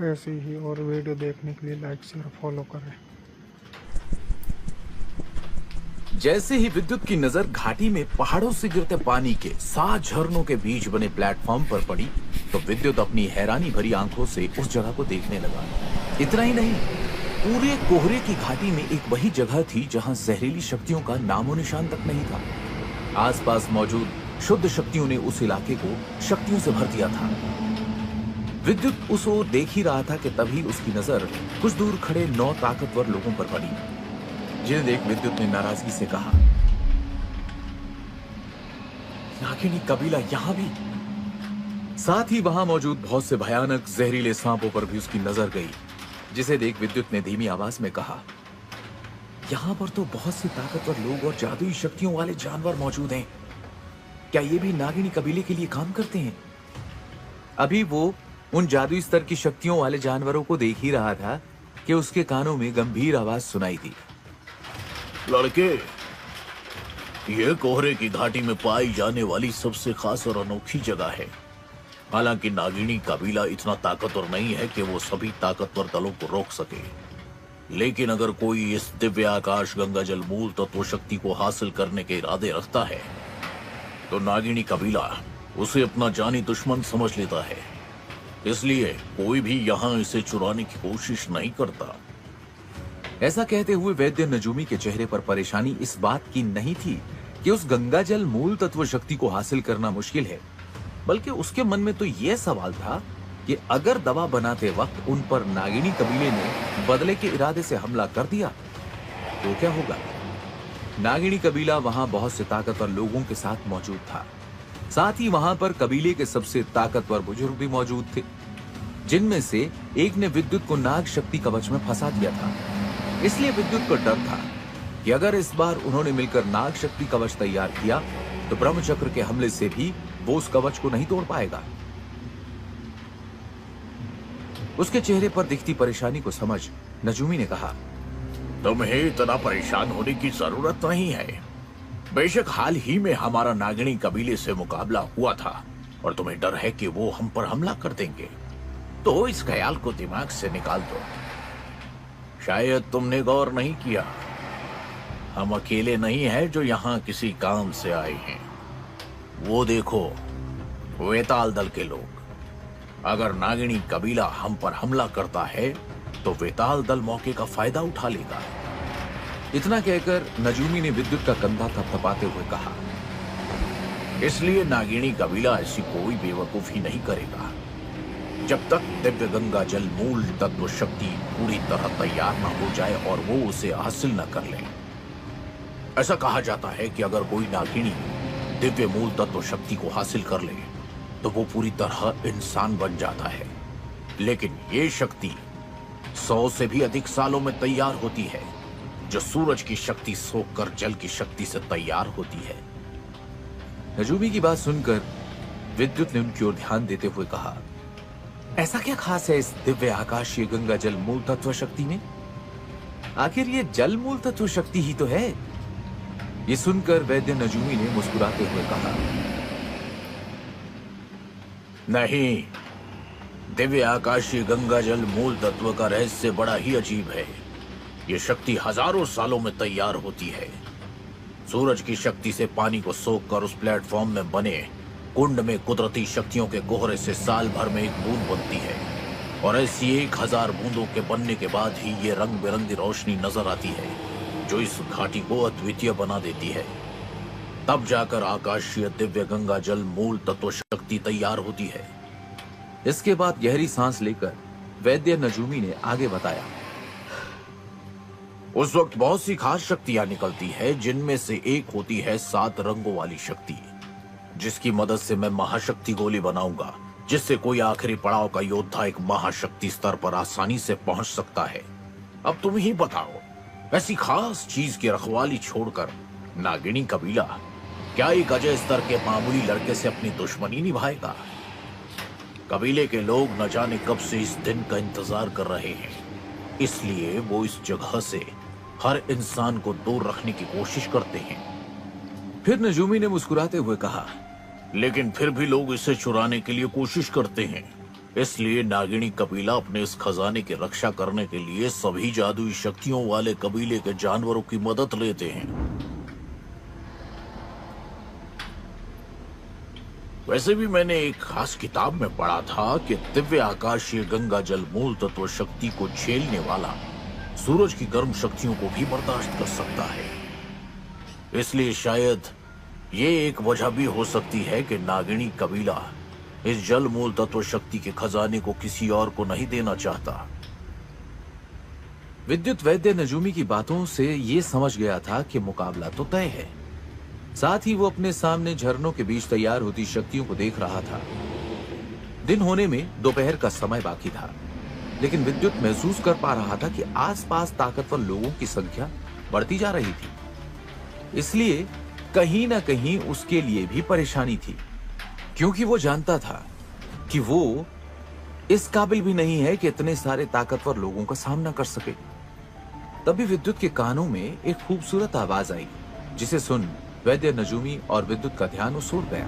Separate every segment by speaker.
Speaker 1: ऐसी ही और वीडियो देखने के लिए लाइक शेयर फॉलो करें।
Speaker 2: जैसे ही विद्युत की नजर घाटी में पहाड़ों से गिरते पानी के 7 झरनों के बीच बने प्लेटफॉर्म पर पड़ी, तो विद्युत अपनी हैरानी भरी आंखों से उस जगह को देखने लगा। इतना ही नहीं, पूरे कोहरे की घाटी में एक वही जगह थी जहां जहरीली शक्तियों का नामो निशान तक नहीं था। आसपास मौजूद शुद्ध शक्तियों ने उस इलाके को शक्तियों से भर दिया था। विद्युत उस ओर देख ही रहा था कि तभी उसकी नजर कुछ दूर खड़े 9 ताकतवर लोगों पर पड़ी, जिन्हें देख विद्युत ने नाराजगी से कहा, नागिनी कबीला यहां भी? साथ ही वहां मौजूद बहुत से भयानक जहरीले सांपों पर भी उसकी नजर गई, जिसे देख विद्युत ने धीमी आवाज में कहा, यहां पर तो बहुत से ताकतवर लोग और जादुई शक्तियों वाले जानवर मौजूद हैं। क्या ये भी नागिनी कबीले के लिए काम करते हैं? अभी वो उन जादुई स्तर की शक्तियों वाले जानवरों को देख ही रहा था कि उसके कानों में गंभीर आवाज सुनाई दी।
Speaker 3: लड़के, ये कोहरे की घाटी में पाई जाने वाली सबसे खास और अनोखी जगह है। हालांकि नागिनी कबीला इतना ताकतवर नहीं है कि वो सभी ताकतवर दलों को रोक सके, लेकिन अगर कोई इस दिव्य आकाश गंगा जल मूल तत्व शक्ति को हासिल करने के इरादे रखता है, तो नागिनी कबीला उसे अपना जानी दुश्मन समझ लेता है। इसलिए कोई भी यहाँ इसे चुराने की कोशिश नहीं करता।
Speaker 2: ऐसा कहते हुए वैद्य नजूमी के चेहरे पर परेशानी इस बात की नहीं थी कि उस गंगा जल मूल तत्व शक्ति को हासिल करना मुश्किल है, बल्कि उसके मन में तो यह सवाल था कि अगर दवा बनाते वक्त उन पर नागिनी कबीले ने बदले के इरादे से हमला कर दिया तो क्या होगा। नागिनी कबीला वहां बहुत से ताकतवर लोगों के साथ मौजूद था। साथ ही वहां पर कबीले के सबसे ताकतवर बुजुर्ग भी मौजूद थे, जिनमें से एक ने विद्युत को नाग शक्ति कवच में फंसा दिया था। इसलिए विद्युत को डर था कि अगर इस बार उन्होंने मिलकर नाग शक्ति कवच तैयार किया तो ब्रह्मचक्र के हमले से भी वो उस कवच को नहीं तोड़ पाएगा। उसके चेहरे पर दिखती परेशानी को समझ नजूमी ने कहा,
Speaker 3: तुम्हें इतना परेशान होने की जरूरत नहीं है। बेशक हाल ही में हमारा नागिनी कबीले से मुकाबला हुआ था और तुम्हें डर है कि वो हम पर हमला कर देंगे, तो इस ख्याल को दिमाग से निकाल दो। शायद तुमने गौर नहीं किया, हम अकेले नहीं हैं जो यहाँ किसी काम से आए हैं। वो देखो, वेताल दल के लोग। अगर नागिनी कबीला हम पर हमला करता है तो वेताल दल मौके का फायदा उठा लेगा।
Speaker 2: इतना कहकर नजूमी ने विद्युत का कंधा थपथपाते हुए कहा,
Speaker 3: इसलिए नागिनी कबीला ऐसी कोई बेवकूफी नहीं करेगा जब तक दिव्य गंगा जल मूल तत्व शक्ति पूरी तरह तैयार न हो जाए और वो उसे हासिल न कर ले। ऐसा कहा जाता है कि अगर कोई नागिनी दिव्य मूल तत्व शक्ति को हासिल कर ले तो वो पूरी तरह इंसान बन जाता है, लेकिन ये शक्ति 100 से भी अधिक सालों में तैयार होती है, जो सूरज की शक्ति सोखकर जल की शक्ति से तैयार होती है।
Speaker 2: नजूमी की बात सुनकर विद्युत ने उनकी ओर ध्यान देते हुए कहा, ऐसा क्या खास है इस दिव्य आकाशीय गंगा जल मूल तत्व शक्ति में? आखिर ये जल मूल तत्व शक्ति ही तो है। ये सुनकर वैद्य नजूमी ने मुस्कुराते हुए कहा,
Speaker 3: नहीं, दिव्य आकाशीय गंगा जल मूल तत्व का रहस्य बड़ा ही अजीब है। ये शक्ति हजारों सालों में तैयार होती है। सूरज की शक्ति से पानी को सोखकर उस प्लेटफॉर्म में बने कुंड में कुदरती शक्तियों के कोहरे से साल भर में एक बूंद बनती है, और ऐसी 1000 बूंदों के बनने के बाद ही ये रंग बिरंगी रोशनी नजर आती है, जो इस घाटी को अद्वितीय बना देती है। तब जाकर आकाशीय दिव्य गंगा जल मूल तत्व शक्ति तैयार होती है।
Speaker 2: इसके बाद गहरी सांस लेकर वैद्य नजूमी ने आगे बताया,
Speaker 3: उस वक्त बहुत सी खास शक्तियां निकलती है, जिनमें से एक होती है 7 रंगों वाली शक्ति, जिसकी मदद से मैं महाशक्ति गोली बनाऊंगा, जिससे कोई आखिरी पड़ाव का योद्धा एक महाशक्ति स्तर पर आसानी से पहुंच सकता है। अब तुम ही बताओ, ऐसी खास चीज की रखवाली छोड़कर नागिनी कबीला क्या एक अजय स्तर के मामूली लड़के से अपनी दुश्मनी निभाएगा? कबीले के लोग न जाने कब से इस दिन का इंतजार कर रहे हैं, इसलिए वो इस जगह से हर इंसान को दूर रखने की कोशिश करते हैं।
Speaker 2: फिर नजूमी ने मुस्कुराते हुए कहा,
Speaker 3: लेकिन फिर भी लोग इसे चुराने के लिए कोशिश करते हैं। इसलिए नागिनी कबीला अपने इस खजाने की रक्षा करने के लिए सभी जादुई शक्तियों वाले कबीले के जानवरों की मदद लेते हैं। वैसे भी मैंने एक खास किताब में पढ़ा था कि दिव्य आकाशीय गंगा जल मूल तत्व शक्ति को झेलने वाला सूरज की गर्म शक्तियों को भी बर्दाश्त कर सकता है। इसलिए शायद ये एक वजह भी हो सकती है कि नागिनी कबीला इस जल मूल तत्व शक्ति के खजाने को किसी और को नहीं देना चाहता।
Speaker 2: विद्युत वैद्य नजूमी की बातों से ये समझ गया था कि मुकाबला तो तय है। साथ ही वो अपने सामने झरनों के बीच तैयार होती शक्तियों को देख रहा था। दिन होने में दोपहर का समय बाकी था, लेकिन विद्युत महसूस कर पा रहा था कि आसपास ताकतवर लोगों की संख्या बढ़ती जा रही थी। इसलिए कहीं ना कहीं उसके लिए भी परेशानी थी, क्योंकि वो जानता था कि वो इस काबिल भी नहीं है कि इतने सारे ताकतवर लोगों का सामना कर सके। तभी विद्युत के कानों में एक खूबसूरत आवाज आई, जिसे सुन वैद्य नजूमी और विद्युत का ध्यान उस ओर गया।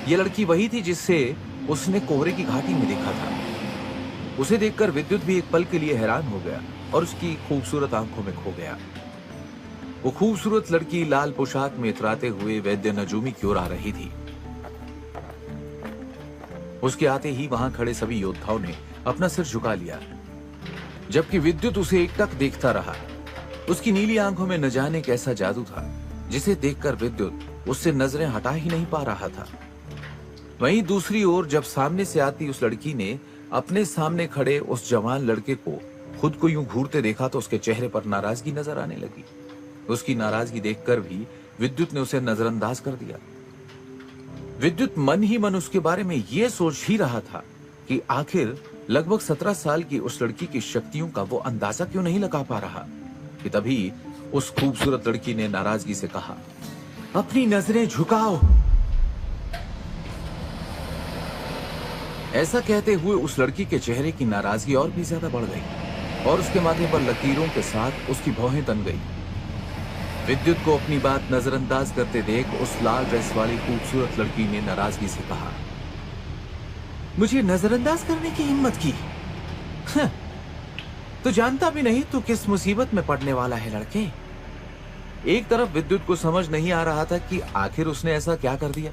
Speaker 2: यह लड़की वही थी जिससे उसने कोहरे की घाटी में देखा था। उसे देखकर विद्युत भी एक पल के लिए हैरान हो गया और उसकी खूबसूरत आंखों में खो गया। वो खूबसूरत लड़की लाल पोशाक में इतराते हुए वैद्य नजूमी की ओर आ रही थी। उसके आते ही वहां खड़े सभी योद्धाओं ने अपना सिर झुका लिया, जबकि विद्युत उसे एकटक देखता रहा। उसकी नीली आंखों में न जाने कैसा जादू था, जिसे देखकर विद्युत उससे नजरें हटा ही नहीं पा रहा था। वहीं दूसरी ओर जब सामने से आती उस लड़की ने अपने सामने खड़े उस जवान लड़के को खुद को यूं घूरते देखा तो उसके चेहरे पर नाराजगी नजर आने लगी। उसकी नाराजगी देखकर भी विद्युत ने उसे नजरअंदाज कर दिया। विद्युत मन ही मन उसके बारे में यह सोच ही रहा था कि आखिर लगभग 17 साल की उस लड़की की शक्तियों का वो अंदाजा क्यों नहीं लगा पा रहा। कि तभी उस खूबसूरत लड़की ने नाराजगी से कहा, अपनी नजरें झुकाओ। ऐसा कहते हुए उस लड़की के चेहरे की नाराजगी और भी ज्यादा बढ़ गई और उसके माथे पर लकीरों के साथ उसकी भौहें तन गई। विद्युत को अपनी बात नजरअंदाज करते देख उस लाल ड्रेस वाली खूबसूरत लड़की ने नाराजगी से कहा, मुझे नजरअंदाज करने की हिम्मत की? तो जानता भी नहीं तू किस मुसीबत में पड़ने वाला है लड़के। एक तरफ विद्युत को समझ नहीं आ रहा था कि आखिर उसने ऐसा क्या कर दिया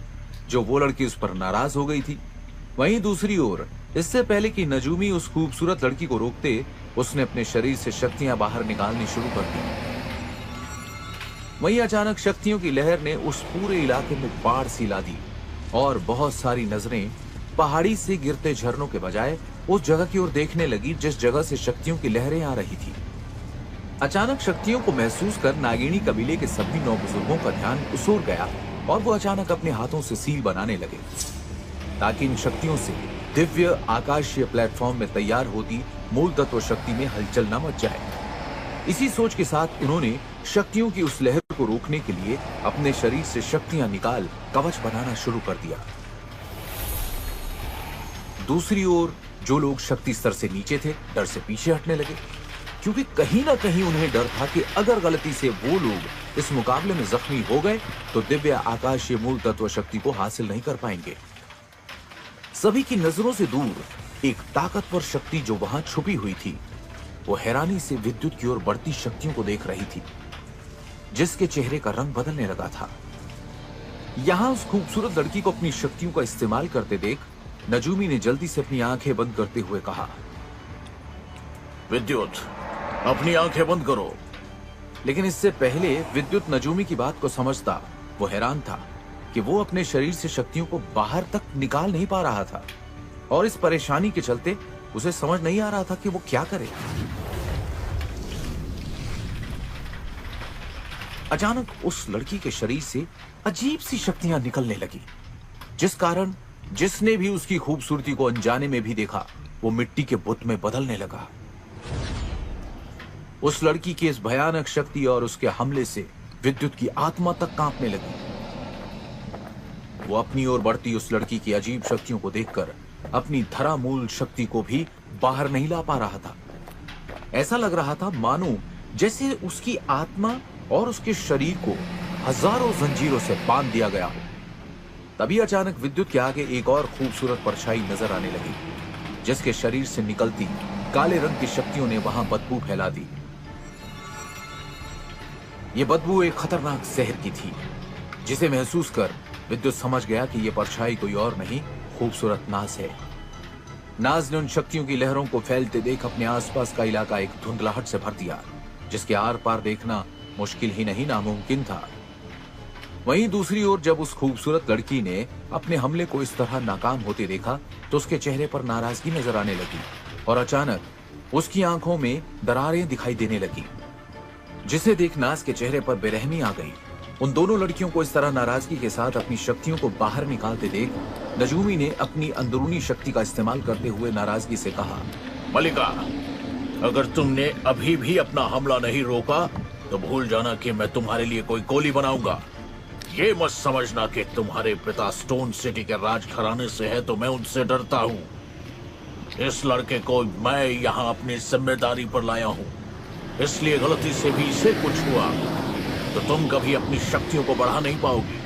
Speaker 2: जो वो लड़की उस पर नाराज हो गई थी। वहीं दूसरी ओर इससे पहले कि नजूमी उस खूबसूरत लड़की को रोकते, उसने अपने शरीर से शक्तियां बाहर निकालनी शुरू कर दी। वहीं अचानक शक्तियों की लहर ने उस पूरे इलाके में बाढ़ सी ला दी और बहुत सारी नजरें पहाड़ी से गिरते झरनों के बजाय उस जगह की ओर देखने लगी जिस जगह से शक्तियों की लहरें आ रही थी। अचानक शक्तियों को महसूस कर नागिनी कबीले के सभी 9 बुजुर्गों का ध्यान उस ओर गया और वो अचानक अपने हाथों से सील बनाने लगे ताकि इन शक्तियों से दिव्य आकाशीय प्लेटफॉर्म में तैयार होती मूल तत्व शक्ति में हलचल न मच जाए। इसी सोच के साथ उन्होंने शक्तियों की उस लहर को रोकने के लिए अपने शरीर से शक्तियां निकाल कवच बनाना शुरू कर दिया। दूसरी ओर जो लोग शक्ति स्तर से नीचे थे डर से पीछे हटने लगे, क्योंकि कहीं ना कहीं उन्हें डर था कि अगर गलती से वो लोग इस मुकाबले में जख्मी हो गए तो दिव्य आकाशीय मूल तत्व शक्ति को हासिल नहीं कर पाएंगे। सभी की नजरों से दूर एक ताकतवर शक्ति जो वहां छुपी हुई थी, वो हैरानी से विद्युत की ओर बढ़ती शक्तियों को देख रही थी, जिसके चेहरे का रंग बदलने लगा था। यहां उस खूबसूरत लड़की को अपनी शक्तियों का इस्तेमाल करते देख नजूमी ने जल्दी से अपनी आंखें बंद करते हुए कहा,
Speaker 3: विद्युत अपनी आंखें बंद करो।
Speaker 2: लेकिन इससे पहले विद्युत नजूमी की बात को समझता वो हैरान था कि वो अपने शरीर से शक्तियों को बाहर तक निकाल नहीं पा रहा था और इस परेशानी के चलते उसे समझ नहीं आ रहा था कि वो क्या करे। अचानक उस लड़की के शरीर से अजीब सी शक्तियां निकलने लगी, जिस कारण जिसने भी उसकी खूबसूरती को अनजाने में भी देखा वो मिट्टी के बुत में बदलने लगा। उस लड़की की इस भयानक शक्ति और उसके हमले से विद्युत की आत्मा तक कांपने लगी। वो अपनी ओर बढ़ती उस लड़की की अजीब शक्तियों को देखकर अपनी धरामूल शक्ति को भी बाहर नहीं ला पा रहा था। ऐसा लग रहा था मानो जैसे उसकी आत्मा और उसके शरीर को हजारों जंजीरों से बांध दिया गया हो। तभी अचानक विद्युत के आगे एक और खूबसूरत परछाई नजर आने लगी, जिसके शरीर से निकलती काले रंग की शक्तियों ने वहां बदबू फैला दी। यह बदबू एक खतरनाक जहर की थी, जिसे महसूस कर विद्युत समझ गया कि यह परछाई कोई और नहीं, खूबसूरत नाज है। नाज ने उन शक्तियों की लहरों को फैलते देख अपने आसपास का इलाका एक धुंधलाहट से भर दिया, जिसके आर पार देखना मुश्किल ही नहीं नामुमकिन था। वहीं दूसरी ओर जब उस खूबसूरत लड़की ने अपने हमले को इस तरह नाकाम होते देखा तो उसके चेहरे पर नाराजगी नजर आने लगी और अचानक उसकी आंखों में दरारें दिखाई देने लगी, जिसे देख नाज के चेहरे पर बेरहमी आ गई। उन दोनों लड़कियों को इस तरह नाराजगी के साथ अपनी शक्तियों को बाहर निकालते देख नजूमी ने अपनी अंदरूनी शक्ति का इस्तेमाल करते हुए नाराजगी से कहा,
Speaker 3: मलिका, अगर तुमने अभी भी अपना हमला नहीं रोका तो भूल जाना कि मैं तुम्हारे लिए कोई गोली बनाऊंगा। ये मत समझना कि तुम्हारे पिता स्टोन सिटी के राजघराने से है तो मैं उनसे डरता हूँ। इस लड़के को मैं यहाँ अपनी जिम्मेदारी पर लाया हूँ, इसलिए गलती से भी इसे कुछ हुआ तो तुम कभी अपनी शक्तियों को बढ़ा नहीं पाओगी।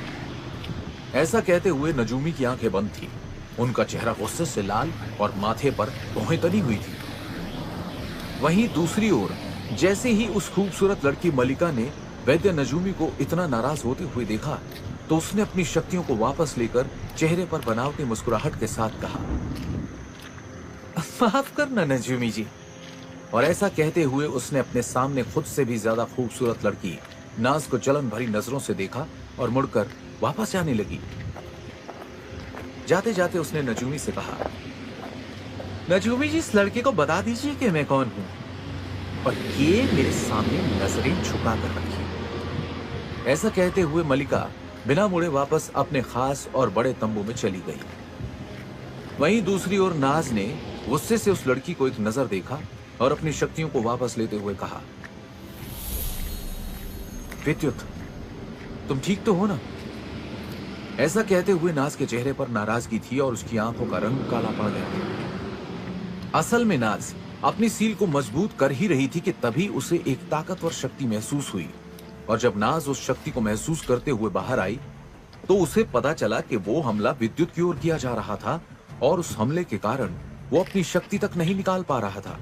Speaker 2: ऐसा कहते हुए नजूमी की आंखें बंद थी, उनका चेहरा गुस्से से लाल और माथे पर भौहें तनी हुई थी। वहीं दूसरी ओर जैसे ही उस खूबसूरत लड़की मलिका ने वैद्य नजूमी को इतना नाराज होते हुए देखा तो उसने अपनी शक्तियों को वापस लेकर चेहरे पर बनावटी मुस्कुराहट के साथ कहा, माफ करना नजूमी जी। और ऐसा कहते हुए उसने अपने सामने खुद से भी ज्यादा खूबसूरत लड़की नाज को जलन भरी नजरों से देखा और मुड़कर वापस जाने लगी। जाते जाते उसने नजूमी से कहा, नजूमी जी, इस लड़के को बता दीजिए कि मैं कौन हूं और ये मेरे सामने नजरें झुका कर रखी। ऐसा कहते हुए मलिका बिना मुड़े वापस अपने खास और बड़े तंबू में चली गई। वहीं दूसरी ओर नाज ने गुस्से से उस लड़की को एक नजर देखा और अपनी शक्तियों को वापस लेते हुए कहा, विद्युत, तुम ठीक तो हो ना? ऐसा कहते हुए नाज के चेहरे पर नाराजगी थी और उसकी आंखों का रंग काला पड़ गया। असल में नाज अपनी सील को मजबूत कर ही रही थी कि तभी उसे एक ताकतवर शक्ति महसूस हुई और जब नाज उस शक्ति को महसूस करते हुए बाहर आई तो उसे पता चला कि वो हमला विद्युत की ओर किया जा रहा था और उस हमले के कारण वो अपनी शक्ति तक नहीं निकाल पा रहा था,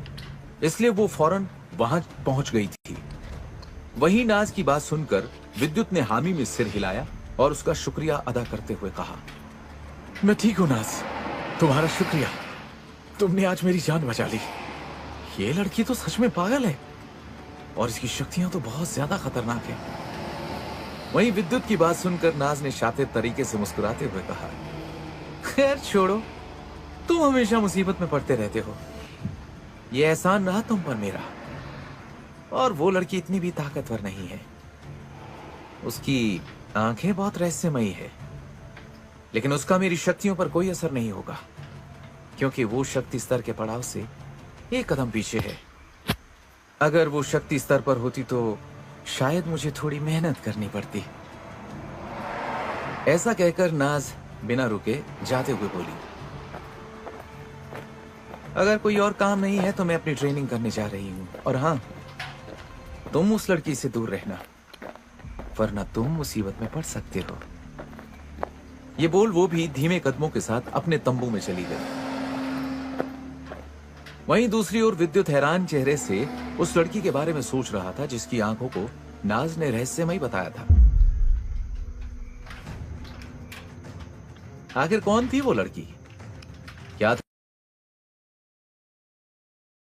Speaker 2: इसलिए वो फौरन वहां पहुंच गई थी। वहीं नाज की बात सुनकर विद्युत ने हामी में सिर हिलाया और उसका शुक्रिया अदा करते हुए कहा, मैं ठीक हूं नाज, तुम्हारा शुक्रिया, तुमने आज मेरी जान बचा ली। ये लड़की तो सच में पागल है और इसकी शक्तियां तो बहुत ज्यादा खतरनाक है। वहीं विद्युत की बात सुनकर नाज ने शातिर तरीके से मुस्कुराते हुए कहा, खैर छोड़ो, तुम हमेशा मुसीबत में पड़ते रहते हो, ये एहसान रहा तुम पर मेरा। और वो लड़की इतनी भी ताकतवर नहीं है, उसकी आंखें बहुत रहस्यमयी है, लेकिन उसका मेरी शक्तियों पर कोई असर नहीं होगा क्योंकि वो शक्ति स्तर के पड़ाव से एक कदम पीछे है। अगर वो शक्ति स्तर पर होती तो शायद मुझे थोड़ी मेहनत करनी पड़ती। ऐसा कहकर नाज बिना रुके जाते हुए बोली, अगर कोई और काम नहीं है तो मैं अपनी ट्रेनिंग करने जा रही हूं, और हाँ, तुम उस लड़की से दूर रहना वरना तुम मुसीबत में पड़ सकते हो। ये बोल वो भी धीमे कदमों के साथ अपने तंबू में चली गई। वहीं दूसरी ओर विद्युत हैरान चेहरे से उस लड़की के बारे में सोच रहा था जिसकी आंखों को नाज ने रहस्यमय बताया था। आखिर कौन थी वो लड़की? क्या